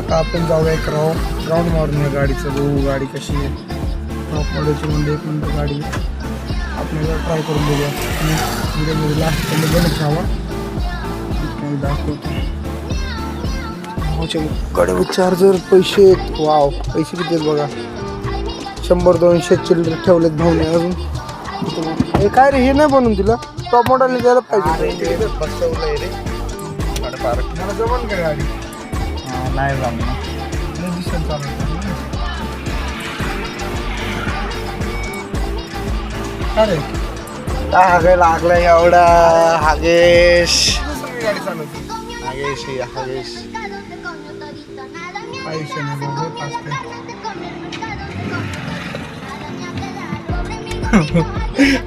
आता आपण जाऊया एक राऊंड मारून गाडीचं बघू गाडी कशी आहे. टॉप मॉडेलची म्हणजे एक नंबर गाडी आपल्याला ट्राय करून बघूया. व्हिडिओमध्ये लास्ट बनत राहावा दाखवतो. कडे चार्जर पैसे वाव पैसे किती आहेत बघा. 100-200 चिल्ड्र ठेवलेत भाऊने अजून. हे काय रे हे नाही बनवून दिलं टॉप मॉडेल द्यायला पाहिजे. मला जमन का गाडी नाही जमणार. अरे हागे लागला एवढा हागेश गाडी चालवते हागेश हागेश. काही विषय नाही बाबा फास्ट आहे.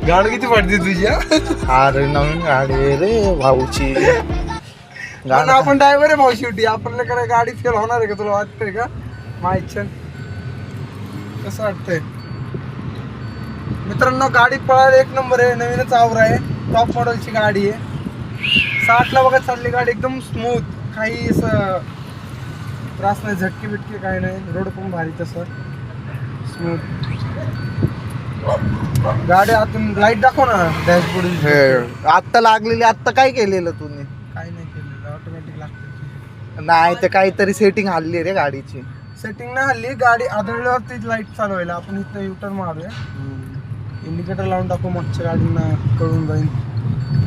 गाडी किती पडते तुझ्या. अरे नवीन गाडी आहे रे भाऊची. गाणं आपण ड्रायव्हर आहे भाऊ शेवटी. आपल्याकडे गाडी फेल होणार आहे का तुला वाटतंय का. माहिती कसं वाटतंय मित्रांनो. गाडी पळायला एक नंबर आहे. नवीनच आवरा आहे. टॉप मॉडेलची गाडी आहे. 60ला बघा चालली गाडी एकदम स्मूथ. काही असं त्रास नाही झटके बिटके काही नाही. रोड पण भारी तसं स्मूथ गाडी. आतून लाईट दाखव ना डॅशबोर्ड. आत्ता लागलेली. आत्ता काय केलेलं तुम्ही. काही नाही केलेलं ऑटोमॅटिक लागते. नाही ते काहीतरी सेटिंग हल्ली रे गाडीची. सेटिंग नाही हल्ली. गाडी आदळल्यावरती लाईट चालवायला आपण इथं युटर्न मारूया. इंडिकेटर लावून टाकू. मागच्या गाडींना कळून जाईल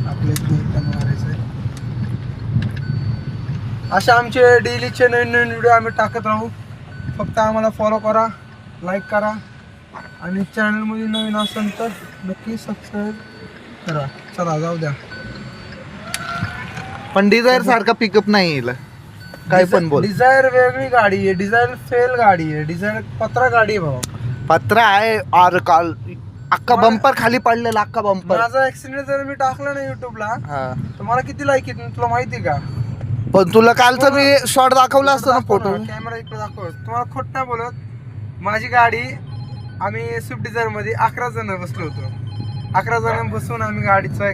आपल्या इथे युटर्न मारायचं आहे. असे आमचे डेलीचे नवीन व्हिडिओ आम्ही टाकत राहू. फक्त आम्हाला फॉलो करा, लाईक करा आणि चॅनलमध्ये नवीन असेल तर नक्की सबस्क्राईब करा. चला जाऊ द्या. पण डिझायर सारखा पिकअप नाही येईल. काय पण बोल. डिझायर वेगळी गाडी आहे. डिझायर फेल गाडी आहे. डिझायर पत्रा गाडी आहे भाऊ. पत्रा आहे. और काल अख्खा बंपर खाली पडलेला. अख्खा बंपर. माझा ऍक्सिडेंट जर मी टाकला ना युट्यूबला तर मला किती लाईक येत तुला माहिती का. पण तुला कालचा मी शॉट दाखवला असतो ना फोटो. कॅमेरा इकडे दाखव. तुम्हाला खोट नाही बोलत. माझी गाडी आम्ही स्विफ्ट डिझायर मध्ये 11 जण बसलो होतो. 11 जण बसून आम्ही गाडीचा